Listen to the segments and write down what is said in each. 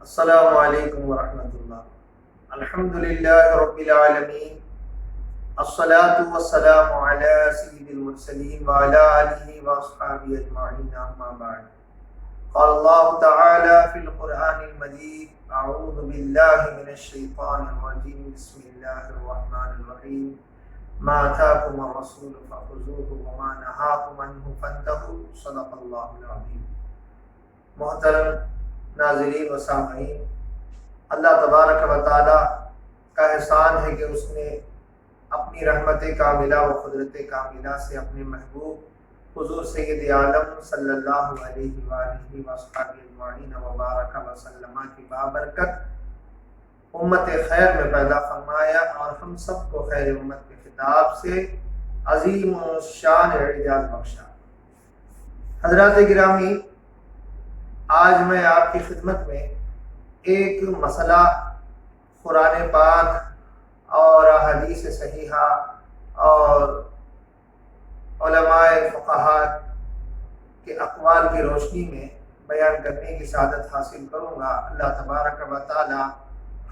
السلام علیکم ورحمۃ اللہ۔ الحمد للہ رب العالمین، الصلاۃ والسلام علی سید المرسلین وعلی آلہ واصحابہ اجمعین، اما بعد۔ قال اللہ تعالی فی القرآن المجید، اعوذ باللہ من الشیطان الرجیم، بسم اللہ الرحمن الرحیم۔ ما آتاکم الرسول فخذوہ وما نہاکم عنہ فانتہوا، صدق اللہ العظیم۔ محترم ناظرین و سامعین، اللہ تبارک و تعالی کا احسان ہے کہ اس نے اپنی رحمت کاملہ و قدرت کاملہ سے اپنے محبوب حضور سید عالم صلی اللہ علیہ وآلہ وصحبہ اجمعین وبارک وسلم کی بابرکت امت خیر میں پیدا فرمایا اور ہم سب کو خیر امت کے خطاب سے عظیم و شان اعزاز بخشا۔ حضرات گرامی، آج میں آپ کی خدمت میں ایک مسئلہ قرآن پاک اور حدیث صحیحہ اور علماء فقہاء کے اقوال کی روشنی میں بیان کرنے کی سعادت حاصل کروں گا۔ اللہ تبارک و تعالی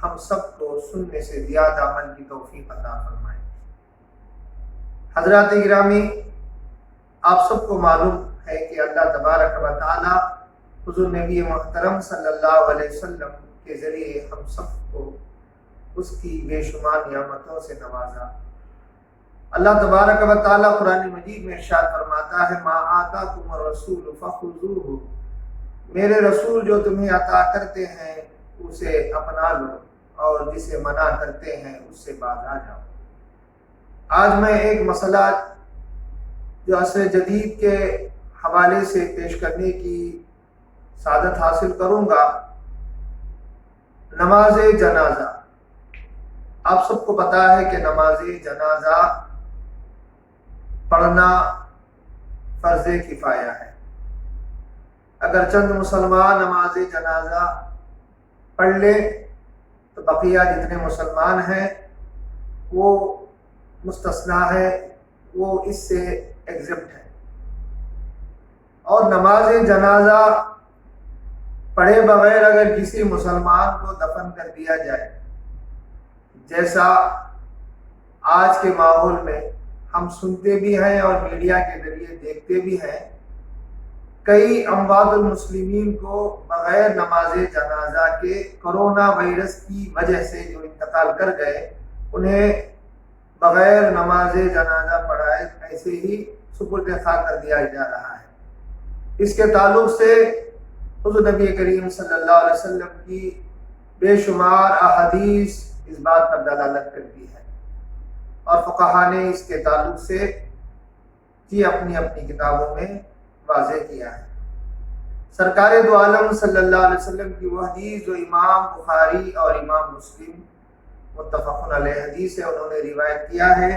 ہم سب کو سننے سے زیادہ عمل کی توفیق عطا فرمائے۔ حضرات گرامی، آپ سب کو معلوم ہے کہ اللہ تبارک و تعالی حضور نبی محترم صلی اللہ علیہ وسلم کے ذریعے ہم سب کو اس کی بے شمار نعمتوں سے نوازا۔ اللہ تبارک و تعالی قرآن مجید میں ارشاد فرماتا ہے، ما آتاکم الرسول فخذوہ، میرے رسول جو تمہیں عطا کرتے ہیں اسے اپنا لو اور جسے منع کرتے ہیں اس سے باز آ جاؤ۔ آج میں ایک مسئلہ جو عصر جدید کے حوالے سے پیش کرنے کی سعادت حاصل کروں گا، نماز جنازہ۔ آپ سب کو پتا ہے کہ نماز جنازہ پڑھنا فرض کفایہ ہے۔ اگر چند مسلمان نماز جنازہ پڑھ لے تو بقیہ جتنے مسلمان ہیں وہ مستثنیٰ ہے، وہ اس سے ایگزمپٹ ہے۔ اور نماز جنازہ پڑھے بغیر اگر کسی مسلمان کو دفن کر دیا جائے، جیسا آج کے ماحول میں ہم سنتے بھی ہیں اور میڈیا کے ذریعے دیکھتے بھی ہیں، کئی اموات المسلمین کو بغیر نماز جنازہ کے کرونا وائرس کی وجہ سے جو انتقال کر گئے، انہیں بغیر نماز جنازہ پڑھائے ایسے ہی سپرد خاک کر دیا جا رہا ہے۔ اس کے تعلق سے حضور نبی کریم صلی اللہ علیہ وسلم کی بے شمار احادیث اس بات پر دلالت کرتی ہے اور فقہاء نے اس کے تعلق سے اپنی کتابوں میں واضح کیا ہے۔ سرکار دو عالم صلی اللہ علیہ وسلم کی وہ حدیث جو امام بخاری اور امام مسلم متفق علیہ حدیث ہے، انہوں نے روایت کیا ہے،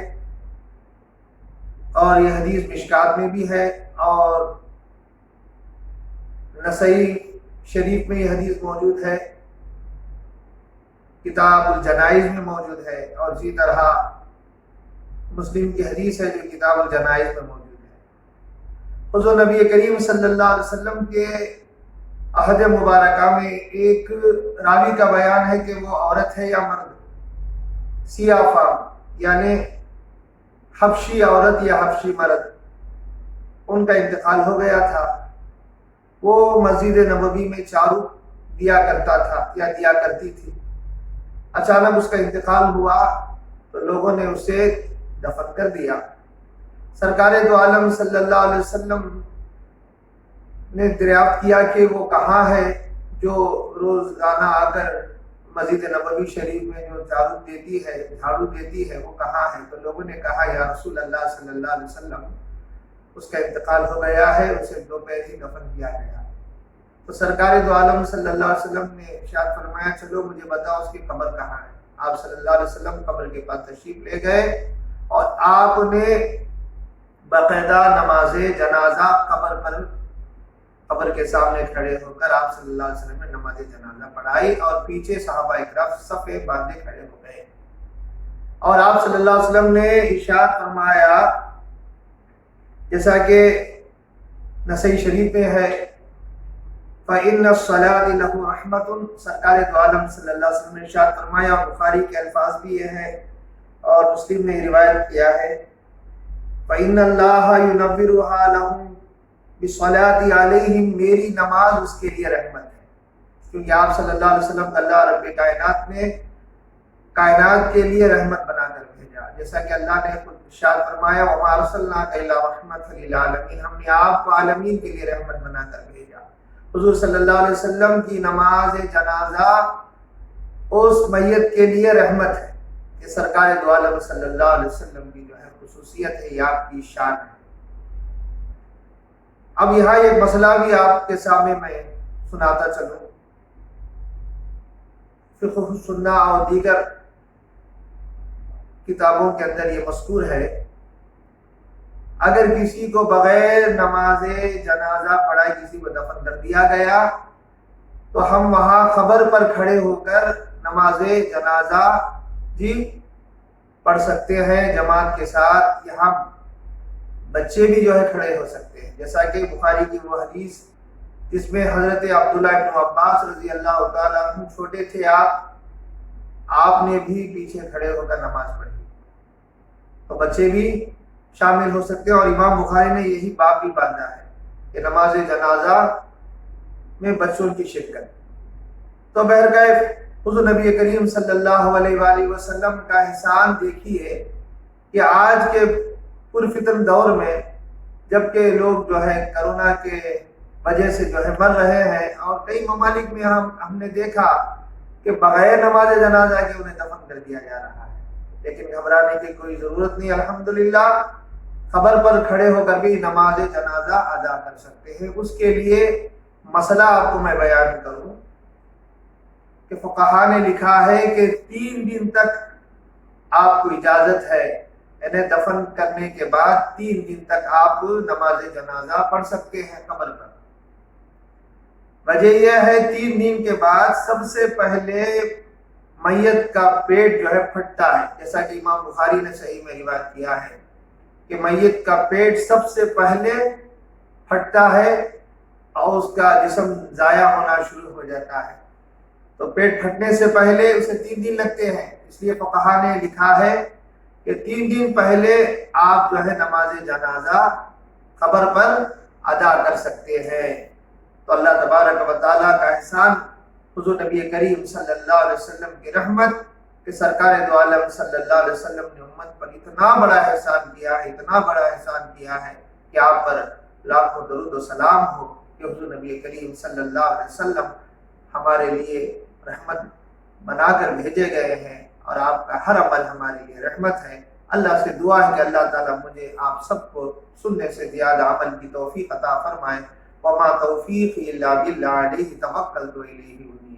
اور یہ حدیث مشکات میں بھی ہے اور نسائی شریف میں یہ حدیث موجود ہے، کتاب الجنائز میں موجود ہے، اور اسی طرح مسلم کی حدیث ہے جو کتاب الجنائز میں موجود ہے۔ حضور نبی کریم صلی اللہ علیہ وسلم کے عہد مبارکہ میں ایک راوی کا بیان ہے کہ وہ عورت ہے یا مرد، سیاہ فام یعنی حبشی عورت یا حبشی مرد، ان کا انتقال ہو گیا تھا۔ وہ مسجد نبوی میں چارو دیا کرتا تھا یا دیا کرتی تھی۔ اچانک اس کا انتقال ہوا تو لوگوں نے اسے دفن کر دیا۔ سرکار دو عالم صلی اللہ علیہ وسلم نے دریافت کیا کہ وہ کہاں ہے جو روزانہ آ کر مسجد نبوی شریف میں جو جھاڑو دیتی ہے وہ کہاں ہے؟ تو لوگوں نے کہا، یا رسول اللہ صلی اللہ علیہ وسلم، اس کا انتقال ہو گیا ہے، اسے دوپہر ہی دفن کیا گیا۔ تو سرکار دو عالم صلی اللہ علیہ وسلم نے ارشاد فرمایا، چلو مجھے بتاؤ اس کی قبر کہاں ہے۔ آپ صلی اللہ علیہ وسلم قبر کے پاس تشریف لے گئے اور آپ نے باقاعدہ نماز جنازہ قبر کے سامنے کھڑے ہو کر آپ صلی اللہ علیہ وسلم نے نماز جنازہ پڑھائی، اور پیچھے صحابہ اکرام صفے باندھے کھڑے ہو گئے، اور آپ صلی اللہ علیہ وسلم نے ارشاد فرمایا، جیسا کہ نسائی شریف میں ہے، فإن الصلاة له رحمۃ، سرکار دو عالم صلی اللہ علیہ وسلم نے ارشاد فرمایا، اور بخاری کے الفاظ بھی یہ ہیں اور مسلم نے روایت کیا ہے، فإن اللہ ينورها لهم بصلاة علیہم، میری نماز اس کے لیے رحمت ہے، کیونکہ آپ صلی اللہ علیہ وسلم اللہ رب کائنات نے کائنات کے لیے رحمت بنا کر بھیجا، جیسا کہ اللہ نے خود ارشاد فرمایا، وما ارسلناک الا رحمۃ للعالمین، ہم نے آپ کو عالمین کے لیے رحمت بنا کر بھیجا۔ حضور صلی اللہ علیہ وسلم کی نماز جنازہ اس میت کے لیے رحمت ہے، کہ سرکار دو عالم صلی اللہ علیہ وسلم کی جو ہے خصوصیت ہے، یہ آپ کی شان ہے۔ اب یہاں ایک مسئلہ بھی آپ کے سامنے میں سناتا چلوں، فقہ السنہ اور دیگر کتابوں کے اندر یہ مذکور ہے، اگر کسی کو بغیر نماز جنازہ پڑھائے کسی کو دفن کر دیا گیا تو ہم وہاں خبر پر کھڑے ہو کر نماز جنازہ پڑھ سکتے ہیں جماعت کے ساتھ، یہاں بچے بھی جو ہے کھڑے ہو سکتے ہیں، جیسا کہ بخاری کی وہ حدیث جس میں حضرت عبداللہ ابن عباس رضی اللہ تعالیٰ عنہ، چھوٹے تھے آپ نے بھی پیچھے کھڑے ہو کر نماز پڑھی، تو بچے بھی شامل ہو سکتے ہیں، اور امام بخاری نے یہی باب بھی باندھا ہے کہ نماز جنازہ میں بچوں کی شرکت۔ تو بہرکیف حضور نبی کریم صلی اللہ علیہ وآلہ وسلم کا احسان دیکھیے کہ آج کے پرفتن دور میں، جبکہ لوگ جو ہے کرونا کے وجہ سے جو ہے مر رہے ہیں، اور کئی ممالک میں ہم نے دیکھا کہ بغیر نماز جنازہ کے انہیں دفن کر دیا جا رہا ہے، لیکن گھبرانے کی کوئی ضرورت نہیں، الحمدللہ خبر پر کھڑے ہو کر بھی نماز جنازہ ادا کر سکتے ہیں۔ اس کے لیے مسئلہ آپ کو میں بیان کروں کہ فقہا نے لکھا ہے کہ 3 دن تک آپ کو اجازت ہے، یعنی دفن کرنے کے بعد 3 دن تک آپ نماز جنازہ پڑھ سکتے ہیں قبر پر۔ وجہ یہ ہے 3 دن کے بعد سب سے پہلے میت کا پیٹ جو ہے پھٹتا ہے، جیسا کہ امام بخاری نے صحیح میں روایت کیا ہے کہ میت کا پیٹ سب سے پہلے پھٹتا ہے اور اس کا جسم ضائع ہونا شروع ہو جاتا ہے، تو پیٹ پھٹنے سے پہلے اسے 3 دن لگتے ہیں، اس لیے فقہا نے لکھا ہے کہ 3 دن پہلے آپ جو ہے نماز جنازہ قبر پر ادا کر سکتے ہیں۔ تو اللہ تبارک و تعالیٰ کا احسان، حضور نبی کریم صلی اللہ علیہ وسلم کی رحمت کہ سرکار دو عالم صلی اللہ علیہ وسلم نے امت پر اتنا بڑا احسان کیا ہے، اتنا بڑا احسان کیا ہے کہ آپ پر لاکھوں درود و سلام ہو کہ حضور نبی کریم صلی اللہ علیہ وسلم ہمارے لیے رحمت بنا کر بھیجے گئے ہیں، اور آپ کا ہر عمل ہمارے لیے رحمت ہے۔ اللہ سے دعا ہے کہ اللہ تعالیٰ مجھے آپ سب کو سننے سے زیادہ عمل کی توفیق عطا فرمائے۔ وما توفیقی الا باللہ، علیہ توکلت و الیہ انیب۔